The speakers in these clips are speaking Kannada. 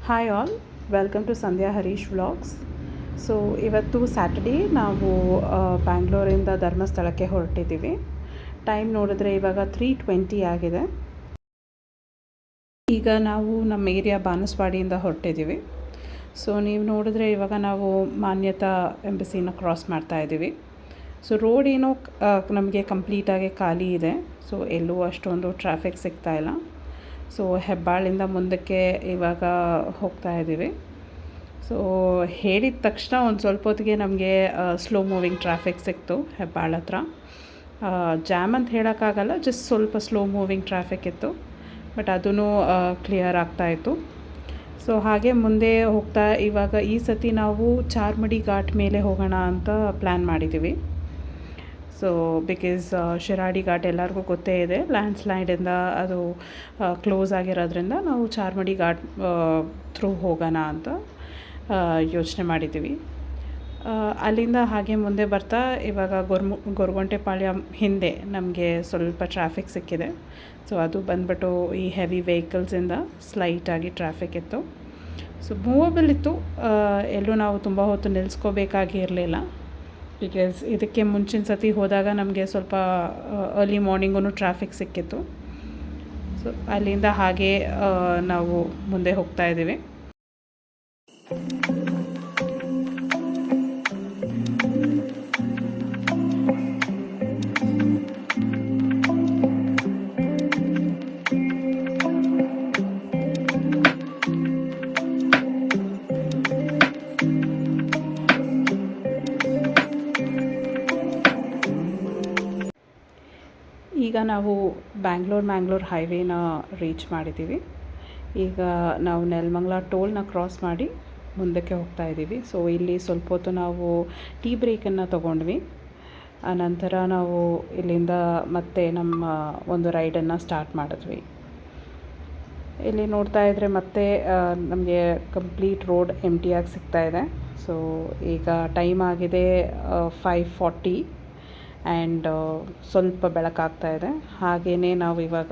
Hi all, welcome to Sandhya Harish vlogs. So ಇವತ್ತು ಸ್ಯಾಟರ್ಡೇ ನಾವು ಬ್ಯಾಂಗ್ಳೂರಿಂದ ಧರ್ಮಸ್ಥಳಕ್ಕೆ ಹೊರಟಿದ್ದೀವಿ. ಟೈಮ್ ನೋಡಿದ್ರೆ ಇವಾಗ 3:20 ಆಗಿದೆ. ಈಗ ನಾವು ನಮ್ಮ ಏರಿಯಾ ಬಾನಸವಾಡಿಯಿಂದ ಹೊರಟಿದ್ದೀವಿ. ಸೊ ನೀವು ನೋಡಿದ್ರೆ ಇವಾಗ ನಾವು ಮಾನ್ಯತಾ ಎಂಬಸಿನ ಕ್ರಾಸ್ ಮಾಡ್ತಾ ಇದ್ದೀವಿ. ಸೊ ರೋಡ್ ಏನೋ ನಮಗೆ ಕಂಪ್ಲೀಟಾಗಿ ಖಾಲಿ ಇದೆ. ಸೊ ಎಲ್ಲೂ ಅಷ್ಟೊಂದು ಟ್ರಾಫಿಕ್ ಸಿಗ್ತಾಯಿಲ್ಲ. ಸೊ ಹೆಬ್ಬಾಳಿಂದ ಮುಂದಕ್ಕೆ ಇವಾಗ ಹೋಗ್ತಾ ಇದ್ದೀವಿ. ಸೊ ಹೇಳಿದ ತಕ್ಷಣ ಒಂದು ಸ್ವಲ್ಪ ಹೊತ್ತಿಗೆ ನಮಗೆ ಸ್ಲೋ ಮೂವಿಂಗ್ ಟ್ರಾಫಿಕ್ ಸಿಕ್ತು ಹೆಬ್ಬಾಳ ಹತ್ರ. ಜಾಮ್ ಅಂತ ಹೇಳೋಕ್ಕಾಗಲ್ಲ, ಜಸ್ಟ್ ಸ್ವಲ್ಪ ಸ್ಲೋ ಮೂವಿಂಗ್ ಟ್ರಾಫಿಕ್ ಇತ್ತು, ಬಟ್ ಅದೂ ಕ್ಲಿಯರ್ ಆಗ್ತಾಯಿತ್ತು. ಸೊ ಹಾಗೆ ಮುಂದೆ ಹೋಗ್ತಾ ಇವಾಗ ಈ ಸತಿ ನಾವು ಚಾರ್ಮಡಿ ಘಾಟ್ ಮೇಲೆ ಹೋಗೋಣ ಅಂತ ಪ್ಲ್ಯಾನ್ ಮಾಡಿದ್ದೀವಿ. ಸೊ ಬಿಕಾಸ್ ಶಿರಾಡಿ ಘಾಟ್ ಎಲ್ಲರಿಗೂ ಗೊತ್ತೇ ಇದೆ, ಲ್ಯಾಂಡ್ಸ್ಲೈಡಿಂದ ಅದು ಕ್ಲೋಸ್ ಆಗಿರೋದ್ರಿಂದ ನಾವು ಚಾರ್ಮಡಿ ಘಾಟ್ ಥ್ರೂ ಹೋಗೋಣ ಅಂತ ಯೋಚನೆ ಮಾಡಿದ್ದೀವಿ. ಅಲ್ಲಿಂದ ಹಾಗೆ ಮುಂದೆ ಬರ್ತಾ ಇವಾಗ ಗೊರಗುಂಟೆಪಾಳ್ಯ ಹಿಂದೆ ನಮಗೆ ಸ್ವಲ್ಪ ಟ್ರಾಫಿಕ್ ಸಿಕ್ಕಿದೆ. ಸೊ ಅದು ಬಂದ್ಬಿಟ್ಟು ಈ ಹೆವಿ ವೆಹಿಕಲ್ಸಿಂದ ಸ್ಲೈಟಾಗಿ ಟ್ರಾಫಿಕ್ ಇತ್ತು. ಸೊ ಮೂವಬಲ್ ಇತ್ತು, ಎಲ್ಲೂ ನಾವು ತುಂಬ ಹೊತ್ತು ನಿಲ್ಲಿಸ್ಕೋಬೇಕಾಗಿ ಇರಲಿಲ್ಲ. ಬಿಕಾಸ್ ಇದಕ್ಕೆ ಮುಂಚಿನ ಸತಿ ಹೋದಾಗ ನಮಗೆ ಸ್ವಲ್ಪ ಅರ್ಲಿ ಮಾರ್ನಿಂಗೂ ಟ್ರಾಫಿಕ್ ಸಿಕ್ಕಿತ್ತು. ಸೊ ಅಲ್ಲಿಂದ ಹಾಗೆ ನಾವು ಮುಂದೆ ಹೋಗ್ತಾ ಇದ್ದೀವಿ. ಈಗ ನಾವು ಮ್ಯಾಂಗ್ಳೂರ್ ಹೈವೇನ ರೀಚ್ ಮಾಡಿದ್ದೀವಿ. ಈಗ ನಾವು ನೆಲಮಂಗಲ ಟೋಲ್ನ ಕ್ರಾಸ್ ಮಾಡಿ ಮುಂದಕ್ಕೆ ಹೋಗ್ತಾ ಇದ್ದೀವಿ. ಸೊ ಇಲ್ಲಿ ಸ್ವಲ್ಪ ಹೊತ್ತು ನಾವು ಟೀ ಬ್ರೇಕನ್ನು ತೊಗೊಂಡ್ವಿ. ಆನಂತರ ನಾವು ಇಲ್ಲಿಂದ ಮತ್ತೆ ನಮ್ಮ ಒಂದು ರೈಡನ್ನು ಸ್ಟಾರ್ಟ್ ಮಾಡಿದ್ವಿ. ಇಲ್ಲಿ ನೋಡ್ತಾ ಇದ್ದರೆ ಮತ್ತೆ ನಮಗೆ ಕಂಪ್ಲೀಟ್ ರೋಡ್ ಎಂಟಿಯಾಗಿ ಸಿಗ್ತಾಯಿದೆ. ಸೊ ಈಗ ಟೈಮ್ ಆಗಿದೆ 5:40 ಆ್ಯಂಡ್ ಸ್ವಲ್ಪ ಬೆಳಕಾಗ್ತಾ ಇದೆ. ಹಾಗೆಯೇ ನಾವು ಇವಾಗ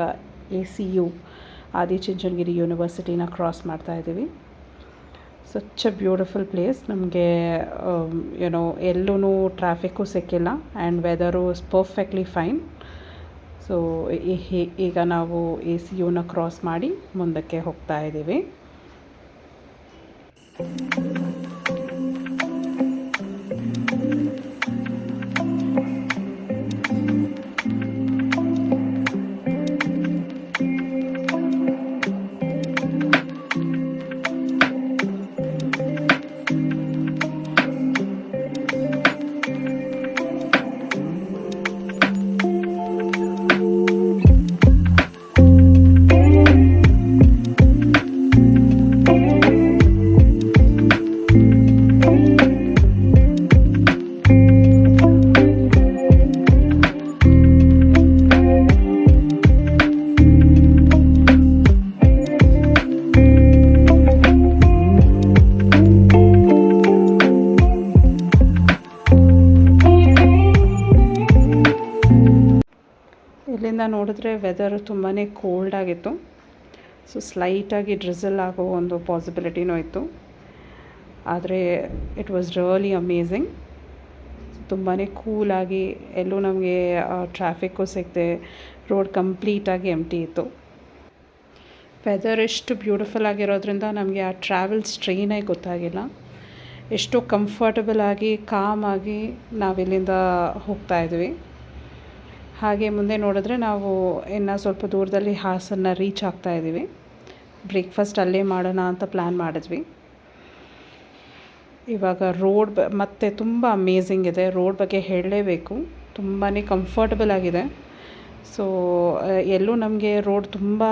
ACU ಆದಿಚುಂಚನಗಿರಿ ಯೂನಿವರ್ಸಿಟಿನ ಕ್ರಾಸ್ ಮಾಡ್ತಾ ಇದ್ದೀವಿ. Such a beautiful place. ನಮಗೆ ಎಲ್ಲೂ ಟ್ರಾಫಿಕ್ಕು ಸಿಕ್ಕಿಲ್ಲ and weather is perfectly fine. So ಈಗ ನಾವು ACUನ ಕ್ರಾಸ್ ಮಾಡಿ ಮುಂದಕ್ಕೆ ಹೋಗ್ತಾ ಇದ್ದೀವಿ. ಇಲ್ಲಿಂದ ನೋಡಿದ್ರೆ ವೆದರ್ ತುಂಬಾ ಕೋಲ್ಡ್ ಆಗಿತ್ತು. ಸೊ ಸ್ಲೈಟಾಗಿ ಡ್ರಿಸಲ್ ಆಗೋ ಒಂದು ಪಾಸಿಬಿಲಿಟಿನೂ ಇತ್ತು. ಆದರೆ ಇಟ್ ವಾಸ್ ರಿಯಲಿ ಅಮೇಝಿಂಗ್. ತುಂಬಾ ಕೂಲಾಗಿ, ಎಲ್ಲೂ ನಮಗೆ ಟ್ರಾಫಿಕ್ಕು ಸಿಗದೆ ರೋಡ್ ಕಂಪ್ಲೀಟಾಗಿ ಎಂಟಿ ಇತ್ತು. ವೆದರ್ ಎಷ್ಟು ಬ್ಯೂಟಿಫುಲ್ ಆಗಿರೋದ್ರಿಂದ ನಮಗೆ ಆ ಟ್ರಾವೆಲ್ ಸ್ಟ್ರೈನೇ ಗೊತ್ತಾಗಿಲ್ಲ. ಎಷ್ಟು ಕಂಫರ್ಟಬಲ್ ಆಗಿ ಕಾಮಾಗಿ ನಾವಿಲ್ಲಿಂದ ಹೋಗ್ತಾ ಇದ್ವಿ. ಹಾಗೆ ಮುಂದೆ ನೋಡಿದ್ರೆ ನಾವು ಇನ್ನು ಸ್ವಲ್ಪ ದೂರದಲ್ಲಿ ಹಾಸನ ರೀಚ್ ಆಗ್ತಾ ಇದ್ದೀವಿ. ಬ್ರೇಕ್ಫಾಸ್ಟ್ ಅಲ್ಲೇ ಮಾಡೋಣ ಅಂತ ಪ್ಲ್ಯಾನ್ ಮಾಡಿದ್ವಿ. ಇವಾಗ ರೋಡ್ ಮತ್ತೆ ತುಂಬ ಅಮೇಝಿಂಗ್ ಇದೆ. ರೋಡ್ ಬಗ್ಗೆ ಹೇಳಲೇಬೇಕು, ತುಂಬಾ ಕಂಫರ್ಟಬಲ್ ಆಗಿದೆ. ಸೊ ಎಲ್ಲೂ ನಮಗೆ ರೋಡ್ ತುಂಬ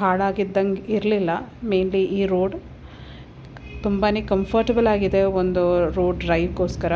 ಹಾಳಾಗಿದ್ದಂಗೆ ಇರಲಿಲ್ಲ. ಮೇನ್ಲಿ ಈ ರೋಡ್ ತುಂಬಾ ಕಂಫರ್ಟಬಲ್ ಆಗಿದೆ ಒಂದು ರೋಡ್ ಡ್ರೈವ್ಗೋಸ್ಕರ.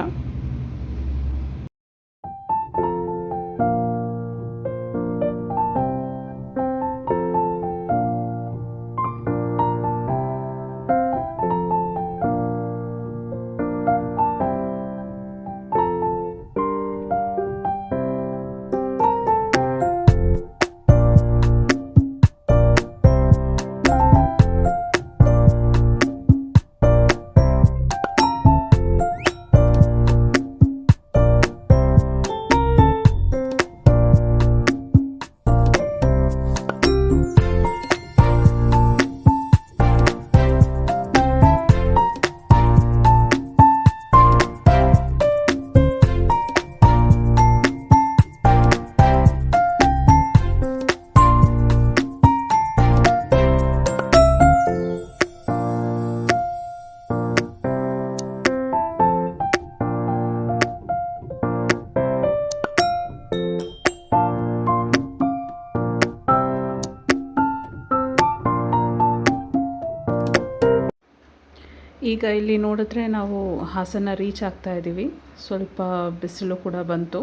ಈಗ ಇಲ್ಲಿ ನೋಡಿದ್ರೆ ನಾವು ಹಾಸನ ರೀಚ್ ಆಗ್ತಾ ಇದ್ದೀವಿ. ಸ್ವಲ್ಪ ಬಿಸಿಲು ಕೂಡ ಬಂತು.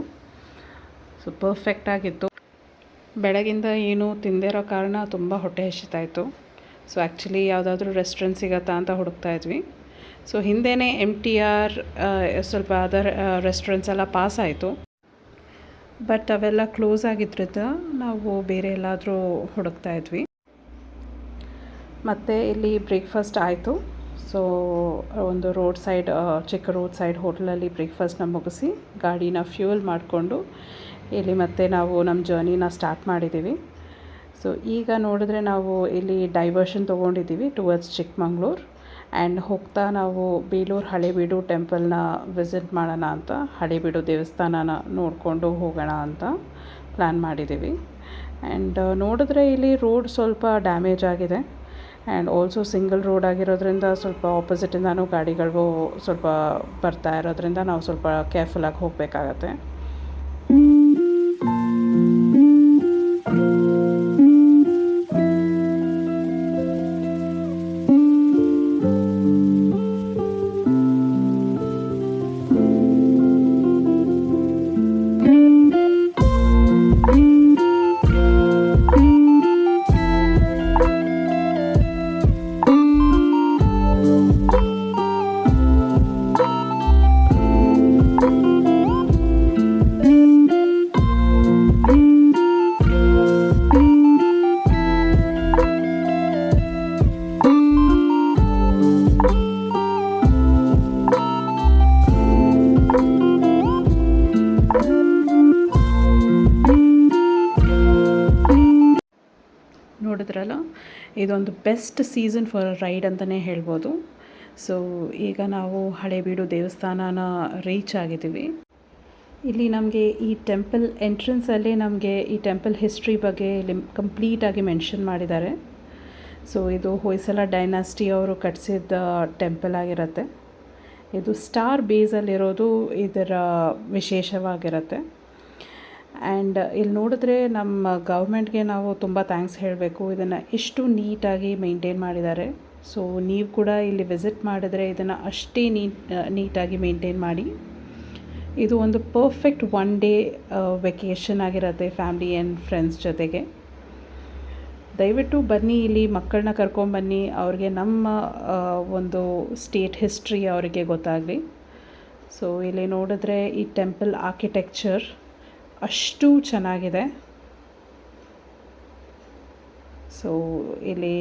ಸೊ ಪರ್ಫೆಕ್ಟಾಗಿತ್ತು. ಬೆಳಗಿಂದ ಏನೂ ತಿಂದೇ ಇರೋ ಕಾರಣ ತುಂಬ ಹೊಟ್ಟೆ ಹಸಿತಾಯಿತ್ತು. ಸೊ ಆ್ಯಕ್ಚುಲಿ ಯಾವುದಾದ್ರೂ ರೆಸ್ಟೋರೆಂಟ್ ಸಿಗತ್ತಾ ಅಂತ ಹುಡುಕ್ತಾ ಇದ್ವಿ. ಸೊ ಹಿಂದೆಯೇ MTR ಸ್ವಲ್ಪ ಅದರ್ ರೆಸ್ಟೋರೆಂಟ್ಸ್ ಎಲ್ಲ ಪಾಸ್ ಆಯಿತು. ಬಟ್ ಅವೆಲ್ಲ ಕ್ಲೋಸ್ ಆಗಿದ್ದರಿಂದ ನಾವು ಬೇರೆ ಎಲ್ಲಾದರೂ ಹುಡುಕ್ತಾ ಇದ್ವಿ. ಮತ್ತು ಇಲ್ಲಿ ಬ್ರೇಕ್ಫಾಸ್ಟ್ ಆಯಿತು. ಸೊ ಒಂದು ಚಿಕ್ಕ ರೋಡ್ ಸೈಡ್ ಹೋಟ್ಲಲ್ಲಿ ಬ್ರೇಕ್ಫಾಸ್ಟ್ನ ಮುಗಿಸಿ ಗಾಡಿನ ಫ್ಯೂಯಲ್ ಮಾಡಿಕೊಂಡು ಇಲ್ಲಿ ಮತ್ತೆ ನಾವು ನಮ್ಮ ಜರ್ನಿನ ಸ್ಟಾರ್ಟ್ ಮಾಡಿದ್ದೀವಿ. ಸೊ ಈಗ ನೋಡಿದ್ರೆ ನಾವು ಇಲ್ಲಿ ಡೈವರ್ಷನ್ ತೊಗೊಂಡಿದ್ದೀವಿ ಟುವರ್ಡ್ಸ್ ಚಿಕ್ಕಮಂಗ್ಳೂರು. ಆ್ಯಂಡ್ ಹೋಗ್ತಾ ನಾವು ಬೇಲೂರು ಹಳೇಬೀಡು ಟೆಂಪಲ್ನ ವಿಸಿಟ್ ಮಾಡೋಣ ಅಂತ, ಹಳೇಬೀಡು ದೇವಸ್ಥಾನನ ನೋಡಿಕೊಂಡು ಹೋಗೋಣ ಅಂತ ಪ್ಲ್ಯಾನ್ ಮಾಡಿದ್ದೀವಿ. ಆ್ಯಂಡ್ ನೋಡಿದ್ರೆ ಇಲ್ಲಿ ರೋಡ್ ಸ್ವಲ್ಪ ಡ್ಯಾಮೇಜ್ ಆಗಿದೆ. ಆ್ಯಂಡ್ ಆಲ್ಸೋ ಸಿಂಗಲ್ ರೋಡ್ ಆಗಿರೋದ್ರಿಂದ ಸ್ವಲ್ಪ ಆಪೋಸಿಟಿಂದನೂ ಗಾಡಿಗಳು ಸ್ವಲ್ಪ ಬರ್ತಾ ಇರೋದ್ರಿಂದ ನಾವು ಸ್ವಲ್ಪ ಕೇರ್ಫುಲ್ಲಾಗಿ ಹೋಗಬೇಕಾಗತ್ತೆ. ನೋಡಿದ್ರಲ್ಲ, ಇದೊಂದು ಬೆಸ್ಟ್ ಸೀಸನ್ ಫಾರ್ ರೈಡ್ ಅಂತಲೇ ಹೇಳ್ಬೋದು. ಸೊ ಈಗ ನಾವು ಹಳೇಬೀಡು ದೇವಸ್ಥಾನನ ರೀಚ್ ಆಗಿದ್ದೀವಿ. ಇಲ್ಲಿ ನಮಗೆ ಈ ಟೆಂಪಲ್ ಎಂಟ್ರೆನ್ಸಲ್ಲಿ ನಮಗೆ ಈ ಟೆಂಪಲ್ ಹಿಸ್ಟ್ರಿ ಬಗ್ಗೆ ಇಲ್ಲಿ ಕಂಪ್ಲೀಟಾಗಿ ಮೆನ್ಷನ್ ಮಾಡಿದ್ದಾರೆ. ಸೊ ಇದು ಹೊಯ್ಸಳ ಡೈನಾಸ್ಟಿ ಅವರು ಕಟ್ಟಿಸಿದ ಟೆಂಪಲ್ ಆಗಿರುತ್ತೆ. ಇದು ಸ್ಟಾರ್ ಬೇಸಲ್ಲಿರೋದು ಇದರ ವಿಶೇಷವಾಗಿರುತ್ತೆ. ಆ್ಯಂಡ್ ಇಲ್ಲಿ ನೋಡಿದ್ರೆ ನಮ್ಮ ಗೌರ್ಮೆಂಟ್ಗೆ ನಾವು ತುಂಬ ಥ್ಯಾಂಕ್ಸ್ ಹೇಳಬೇಕು. ಇದನ್ನು ಇಷ್ಟು ನೀಟಾಗಿ ಮೇಂಟೈನ್ ಮಾಡಿದ್ದಾರೆ. ಸೊ ನೀವು ಕೂಡ ಇಲ್ಲಿ ವಿಸಿಟ್ ಮಾಡಿದ್ರೆ ಇದನ್ನು ಅಷ್ಟೇ ನೀಟಾಗಿ ಮೇಂಟೈನ್ ಮಾಡಿ. ಇದು ಒಂದು ಪರ್ಫೆಕ್ಟ್ 1 ಡೇ ವೆಕೇಷನ್ ಆಗಿರುತ್ತೆ ಫ್ಯಾಮಿಲಿ ಆ್ಯಂಡ್ ಫ್ರೆಂಡ್ಸ್ ಜೊತೆಗೆ. ದಯವಿಟ್ಟು ಬನ್ನಿ, ಇಲ್ಲಿ ಮಕ್ಕಳನ್ನ ಕರ್ಕೊಂಬನ್ನಿ, ಅವ್ರಿಗೆ ನಮ್ಮ ಒಂದು ಸ್ಟೇಟ್ ಹಿಸ್ಟ್ರಿ ಅವರಿಗೆ ಗೊತ್ತಾಗಲಿ. ಸೊ ಇಲ್ಲಿ ನೋಡಿದ್ರೆ ಈ ಟೆಂಪಲ್ ಆರ್ಕಿಟೆಕ್ಚರ್ ಅಷ್ಟು ಚೆನ್ನಾಗಿದೆ. ಸೊ ಇಲ್ಲಿ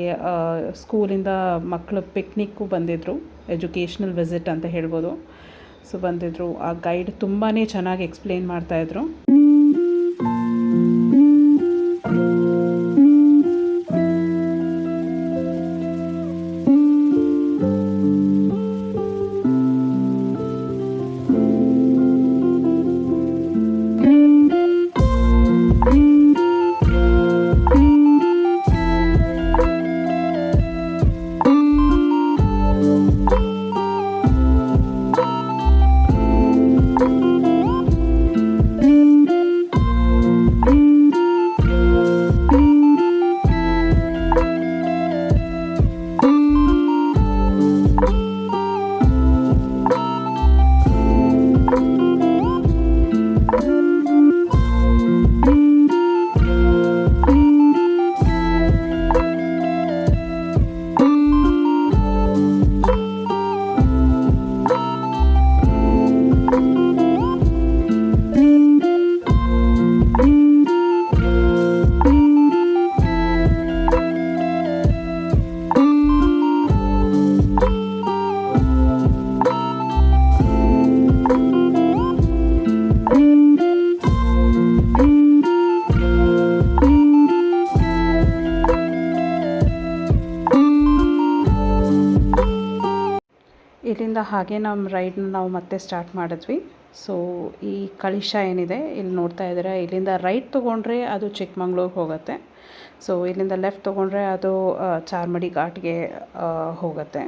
ಸ್ಕೂಲಿಂದ ಮಕ್ಕಳು ಪಿಕ್ನಿಕ್ಕು ಬಂದಿದ್ದರು, ಎಜುಕೇಷ್ನಲ್ ವಿಸಿಟ್ ಅಂತ ಹೇಳ್ಬೋದು. ಸೊ ಬಂದಿದ್ದರು. ಆ ಗೈಡ್ ತುಂಬಾ ಚೆನ್ನಾಗಿ ಎಕ್ಸ್ಪ್ಲೇನ್ ಮಾಡ್ತಾಯಿದ್ರು. ಇಲ್ಲಿಂದ ಹಾಗೆ ನಮ್ಮ ರೈಡ್ನ ನಾವು ಮತ್ತೆ ಸ್ಟಾರ್ಟ್ ಮಾಡಿದ್ವಿ. ಸೊ ಈ ಕಳಿಶ ಏನಿದೆ ಇಲ್ಲಿ ನೋಡ್ತಾ ಇದ್ದೀರಾ, ಇಲ್ಲಿಂದ ರೈಟ್ ತೊಗೊಂಡ್ರೆ ಅದು ಚಿಕ್ಕಮಂಗ್ಳೂರಿಗೆ ಹೋಗುತ್ತೆ. ಸೊ ಇಲ್ಲಿಂದ ಲೆಫ್ಟ್ ತೊಗೊಂಡ್ರೆ ಅದು ಚಾರ್ಮಡಿ ಘಾಟ್ಗೆ ಹೋಗುತ್ತೆ.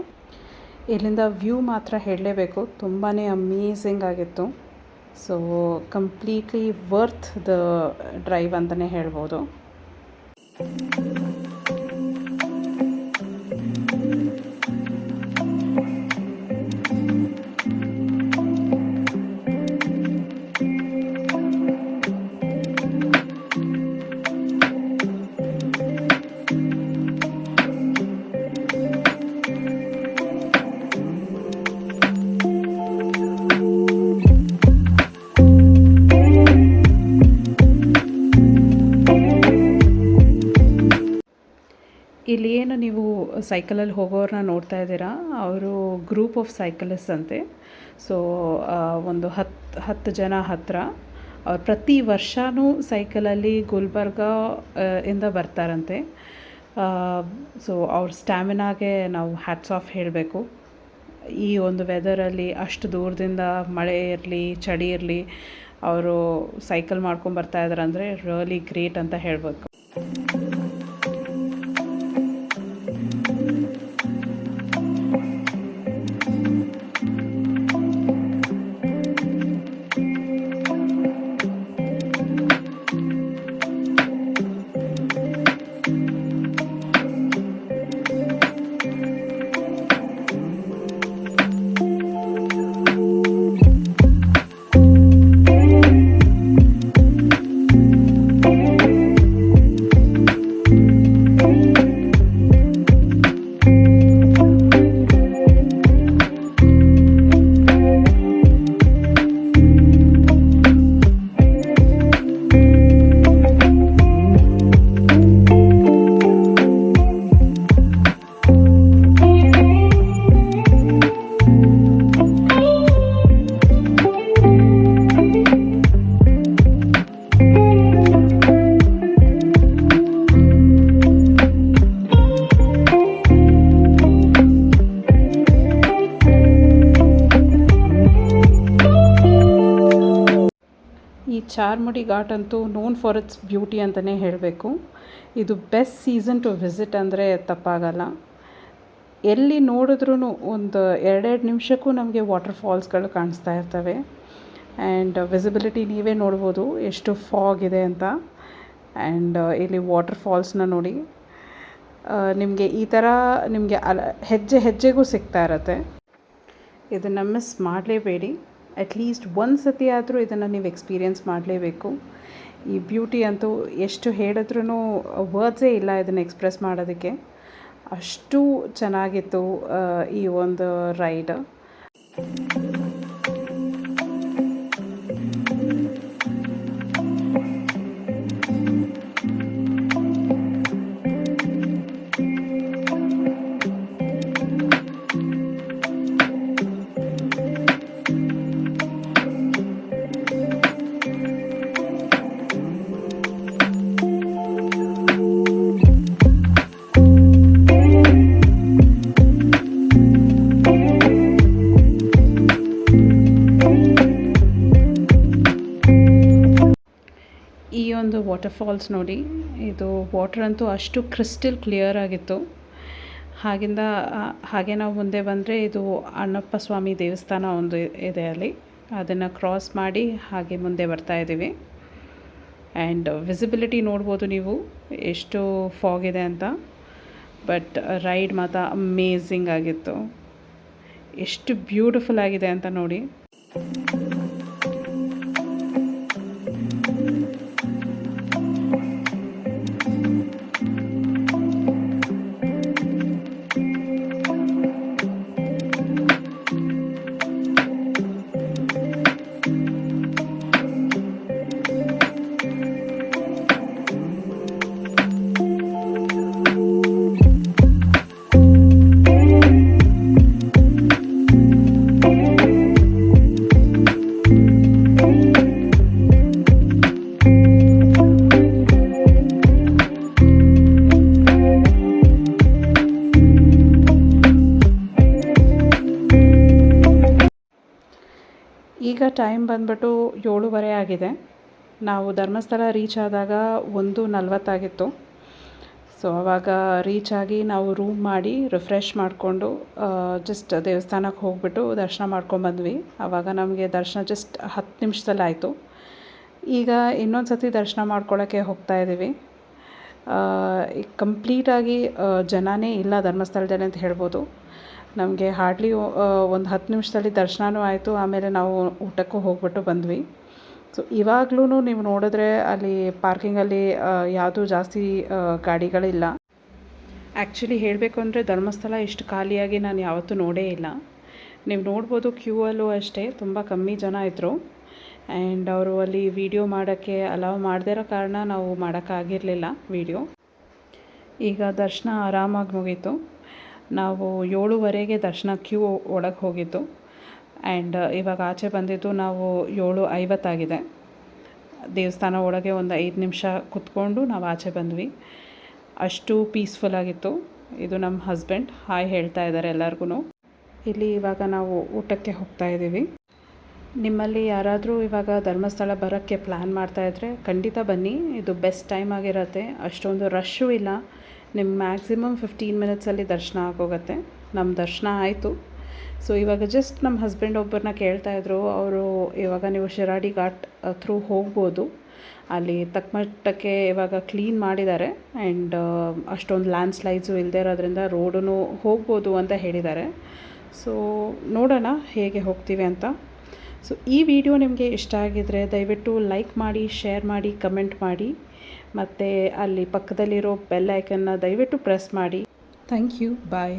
ಇಲ್ಲಿಂದ ವ್ಯೂ ಮಾತ್ರ ಹೇಳಲೇಬೇಕು, ತುಂಬಾ ಅಮೇಝಿಂಗ್ ಆಗಿತ್ತು. So completely worth the drive ಅಂತಲೇ ಹೇಳ್ಬೋದು. ಸೈಕಲಲ್ಲಿ ಹೋಗೋರನ್ನ ನೋಡ್ತಾ ಇದ್ದೀರಾ, ಅವರು ಗ್ರೂಪ್ ಆಫ್ ಸೈಕಲಿಸ್ಟ್ ಅಂತೆ. ಸೊ ಒಂದು 10 ಜನ ಹತ್ತಿರ ಅವ್ರು ಪ್ರತಿ ವರ್ಷವೂ ಸೈಕಲಲ್ಲಿ ಗುಲ್ಬರ್ಗ ಇಂದ ಬರ್ತಾರಂತೆ. ಸೊ ಅವ್ರ ಸ್ಟ್ಯಾಮಿನಾಗೆ ನಾವು ಹ್ಯಾಟ್ಸ್ ಆಫ್ ಹೇಳಬೇಕು. ಈ ಒಂದು ವೆದರಲ್ಲಿ ಅಷ್ಟು ದೂರದಿಂದ ಮಳೆ ಇರಲಿ ಚಳಿ ಇರಲಿ ಅವರು ಸೈಕಲ್ ಮಾಡ್ಕೊಂಡು ಬರ್ತಾ ಇದ್ದಾರೆ ಅಂದರೆ ರಿಯಲಿ ಗ್ರೇಟ್ ಅಂತ ಹೇಳಬೇಕು. ಈ ಚಾರ್ಮುಡಿ ಘಾಟ್ ಅಂತೂ ನೋನ್ ಫಾರ್ ಇಟ್ಸ್ ಬ್ಯೂಟಿ ಅಂತಲೇ ಹೇಳಬೇಕು. ಇದು ಬೆಸ್ಟ್ ಸೀಸನ್ ಟು ವಿಸಿಟ್ ಅಂದರೆ ತಪ್ಪಾಗಲ್ಲ. ಎಲ್ಲಿ ನೋಡಿದ್ರೂ ಒಂದು 2 ನಿಮಿಷಕ್ಕೂ ನಮಗೆ ವಾಟರ್ ಫಾಲ್ಸ್ಗಳು ಕಾಣಿಸ್ತಾ ಇರ್ತವೆ. ಆ್ಯಂಡ್ ವಿಸಿಬಿಲಿಟಿ ನೀವೇ ನೋಡ್ಬೋದು ಎಷ್ಟು ಫಾಗ್ ಇದೆ ಅಂತ. ಆ್ಯಂಡ್ ಇಲ್ಲಿ ವಾಟರ್ ಫಾಲ್ಸ್ನ ನೋಡಿ, ನಿಮಗೆ ಈ ಥರ ನಿಮಗೆ ಹೆಜ್ಜೆ ಹೆಜ್ಜೆಗೂ ಸಿಗ್ತಾ ಇರತ್ತೆ. ಇದನ್ನು ಮಿಸ್ ಮಾಡಲೇಬೇಡಿ. ಅಟ್ಲೀಸ್ಟ್ ಒಂದು ಸತಿ ಆದರೂ ಇದನ್ನು ನೀವು ಎಕ್ಸ್ಪೀರಿಯೆನ್ಸ್ ಮಾಡಲೇಬೇಕು. ಈ ಬ್ಯೂಟಿ ಅಂತೂ ಎಷ್ಟು ಹೇಳಿದ್ರೂ ವರ್ಡ್ಸೇ ಇಲ್ಲ ಇದನ್ನು ಎಕ್ಸ್ಪ್ರೆಸ್ ಮಾಡೋದಕ್ಕೆ. ಅಷ್ಟು ಚೆನ್ನಾಗಿತ್ತು ಈ ಒಂದು ರೈಡ್. ಈ ಒಂದು ವಾಟರ್ ಫಾಲ್ಸ್ ನೋಡಿ, ಇದು ವಾಟರ್ ಅಂತೂ ಅಷ್ಟು ಕ್ರಿಸ್ಟಲ್ ಕ್ಲಿಯರ್ ಆಗಿತ್ತು. ಹಾಗೆ ನಾವು ಮುಂದೆ ಬಂದರೆ ಇದು ಅಣ್ಣಪ್ಪ ಸ್ವಾಮಿ ದೇವಸ್ಥಾನ ಒಂದು ಇದೆ ಅಲ್ಲಿ. ಅದನ್ನು ಕ್ರಾಸ್ ಮಾಡಿ ಹಾಗೆ ಮುಂದೆ ಬರ್ತಾ ಇದ್ದೀವಿ. ಆ್ಯಂಡ್ ವಿಸಿಬಿಲಿಟಿ ನೋಡ್ಬೋದು ನೀವು ಎಷ್ಟು ಫಾಗ್ ಇದೆ ಅಂತ. ಬಟ್ ರೈಡ್ ಮಾತ್ರ ಅಮೇಝಿಂಗ್ ಆಗಿತ್ತು. ಎಷ್ಟು ಬ್ಯೂಟಿಫುಲ್ ಆಗಿದೆ ಅಂತ ನೋಡಿ. ಈಗ ಟೈಮ್ ಬಂದ್ಬಿಟ್ಟು 7:30 ಆಗಿದೆ. ನಾವು ಧರ್ಮಸ್ಥಳ ರೀಚ್ ಆದಾಗ 1:40 ಆಗಿತ್ತು. ಸೊ ಆವಾಗ ರೀಚ್ ಆಗಿ ನಾವು ರೂಮ್ ಮಾಡಿ ರಿಫ್ರೆಶ್ ಮಾಡಿಕೊಂಡು ಜಸ್ಟ್ ದೇವಸ್ಥಾನಕ್ಕೆ ಹೋಗ್ಬಿಟ್ಟು ದರ್ಶನ ಮಾಡ್ಕೊಂಬಂದ್ವಿ. ಆವಾಗ ನಮಗೆ ದರ್ಶನ ಜಸ್ಟ್ 10 ನಿಮಿಷದಲ್ಲಿ ಆಯಿತು. ಈಗ ಇನ್ನೊಂದು ಸತಿ ದರ್ಶನ ಮಾಡ್ಕೊಳ್ಳೋಕ್ಕೆ ಹೋಗ್ತಾ ಇದ್ದೀವಿ. ಕಂಪ್ಲೀಟಾಗಿ ಜನನೇ ಇಲ್ಲ ಧರ್ಮಸ್ಥಳದಲ್ಲಿ ಅಂತ ಹೇಳ್ಬೋದು. ನಮಗೆ ಹಾರ್ಡ್ಲಿ ಒಂದು 10 ನಿಮಿಷದಲ್ಲಿ ದರ್ಶನವೂ ಆಯಿತು. ಆಮೇಲೆ ನಾವು ಊಟಕ್ಕೂ ಹೋಗ್ಬಿಟ್ಟು ಬಂದ್ವಿ. ಸೊ ಇವಾಗಲೂ ನೀವು ನೋಡಿದ್ರೆ ಅಲ್ಲಿ ಪಾರ್ಕಿಂಗಲ್ಲಿ ಯಾವುದೂ ಜಾಸ್ತಿ ಗಾಡಿಗಳಿಲ್ಲ. ಆ್ಯಕ್ಚುಲಿ ಹೇಳಬೇಕು ಅಂದರೆ ಧರ್ಮಸ್ಥಳ ಇಷ್ಟು ಖಾಲಿಯಾಗಿ ನಾನು ಯಾವತ್ತೂ ನೋಡೇ ಇಲ್ಲ. ನೀವು ನೋಡ್ಬೋದು ಕ್ಯೂ ಅಲ್ಲೂ ಅಷ್ಟೇ ತುಂಬ ಕಮ್ಮಿ ಜನ ಇದ್ದರು. ಆ್ಯಂಡ್ ಅವರು ಅಲ್ಲಿ ವಿಡಿಯೋ ಮಾಡೋಕ್ಕೆ ಅಲೌ ಮಾಡದೇ ಇರೋ ಕಾರಣ ನಾವು ಮಾಡೋಕ್ಕಾಗಿರಲಿಲ್ಲ ವಿಡಿಯೋ. ಈಗ ದರ್ಶನ ಆರಾಮಾಗಿ ಮುಗೀತು. ನಾವು 7:30ಗೆ ದರ್ಶನ ಕ್ಯೂ ಒಳಗೆ ಹೋಗಿದ್ದು ಆ್ಯಂಡ್ ಇವಾಗ ಆಚೆ ಬಂದಿದ್ದು ನಾವು 7:50 ಆಗಿದೆ. ದೇವಸ್ಥಾನ ಒಳಗೆ ಒಂದು 5 ನಿಮಿಷ ಕುತ್ಕೊಂಡು ನಾವು ಆಚೆ ಬಂದ್ವಿ. ಅಷ್ಟು ಪೀಸ್ಫುಲ್ಲಾಗಿತ್ತು. ಇದು ನಮ್ಮ ಹಸ್ಬೆಂಡ್ ಹಾಯ್ ಹೇಳ್ತಾ ಇದ್ದಾರೆ ಎಲ್ಲರಿಗೂ. ಇಲ್ಲಿ ಇವಾಗ ನಾವು ಊಟಕ್ಕೆ ಹೋಗ್ತಾ ಇದ್ದೀವಿ. ನಿಮ್ಮಲ್ಲಿ ಯಾರಾದರೂ ಇವಾಗ ಧರ್ಮಸ್ಥಳ ಬರೋಕ್ಕೆ ಪ್ಲ್ಯಾನ್ ಮಾಡ್ತಾಯಿದ್ರೆ ಖಂಡಿತ ಬನ್ನಿ. ಇದು ಬೆಸ್ಟ್ ಟೈಮ್ ಆಗಿರುತ್ತೆ. ಅಷ್ಟೊಂದು ರಶ್ಶು ಇಲ್ಲ. ನಿಮ್ಗೆ ಮ್ಯಾಕ್ಸಿಮಮ್ 15 ಮಿನಿಟ್ಸಲ್ಲಿ ದರ್ಶನ ಆಗೋಗುತ್ತೆ. ನಮ್ಮ ದರ್ಶನ ಆಯಿತು. ಸೊ ಇವಾಗ ಜಸ್ಟ್ ನಮ್ಮ ಹಸ್ಬೆಂಡ್ ಒಬ್ಬರನ್ನ ಕೇಳ್ತಾಯಿದ್ರು. ಅವರು ಇವಾಗ ನೀವು ಶಿರಾಡಿ ಘಾಟ್ ಥ್ರೂ ಹೋಗ್ಬೋದು, ಅಲ್ಲಿ ತಕ್ಕಮಟ್ಟಕ್ಕೆ ಇವಾಗ ಕ್ಲೀನ್ ಮಾಡಿದ್ದಾರೆ ಆ್ಯಂಡ್ ಅಷ್ಟೊಂದು ಲ್ಯಾಂಡ್ ಸ್ಲೈಡ್ಸು ಇಲ್ಲದೇ ಇರೋದ್ರಿಂದ ರೋಡೂ ಹೋಗ್ಬೋದು ಅಂತ ಹೇಳಿದ್ದಾರೆ. ಸೊ ನೋಡೋಣ ಹೇಗೆ ಹೋಗ್ತೀವಿ ಅಂತ. ಸೊ ಈ ವಿಡಿಯೋ ನಿಮಗೆ ಇಷ್ಟ ಆಗಿದರೆ ದಯವಿಟ್ಟು ಲೈಕ್ ಮಾಡಿ, ಶೇರ್ ಮಾಡಿ, ಕಮೆಂಟ್ ಮಾಡಿ, ಮತ್ತು ಅಲ್ಲಿ ಪಕ್ಕದಲ್ಲಿರೋ ಬೆಲ್ ಐಕನ್ನ ದಯವಿಟ್ಟು ಪ್ರೆಸ್ ಮಾಡಿ. Thank you. ಬಾಯ್.